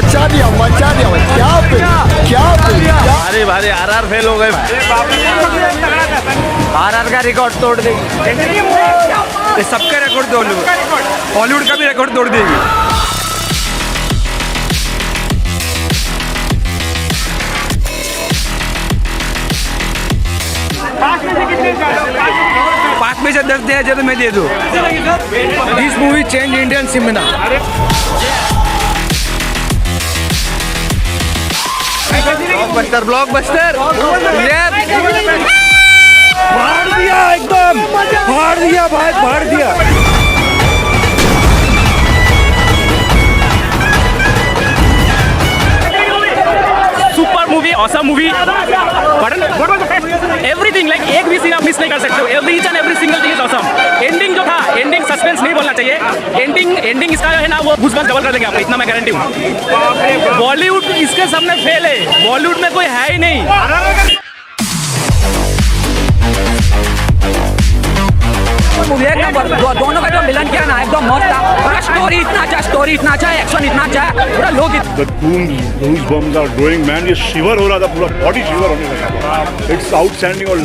मचा दिया भाई। क्या भारी भारी आरआर फेल हो गए। आरआर का रिकॉर्ड तोड़ देगी, सबका रिकॉर्ड तोड़ देगी, हॉलीवुड का भी रिकॉर्ड तोड़ देगी। पाँच में से 10 दे तो मैं दे दूँ। This movie change Indian cinema. Blockbuster फाड़ दिया, एकदम फाड़ दिया भाई, फाड़ दिया। Super movie, awesome movie, everything like एक भी सीन आप मिस नहीं कर सकते हो। Each and every single thing is awesome. Ending जो था, एंडिंग सस्पेंस नहीं बोलना चाहिए। एंडिंग इसका है ना, वो गूज़बम्स डबल कर देंगे आपको, इतना मैं गारंटी हूँ। बॉलीवुड इसके सामने फेल है, बॉलीवुड में कोई है ही नहीं। एक नंबर, दोनों का जो मिलन किया ना एकदम मस्त था। और स्टोरी इतना अच्छा, एक्शन इतना अच्छा है, पूरा लोग goosebumps are growing, man. ये शिवर हो रहा था, पूरा बॉडी शिवर होने लगा। It's outstanding और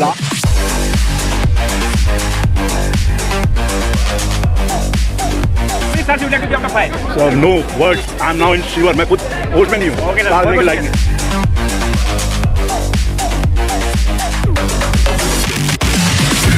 no words. I'm now in shiver. मैं खुद होश में नहीं हूँ।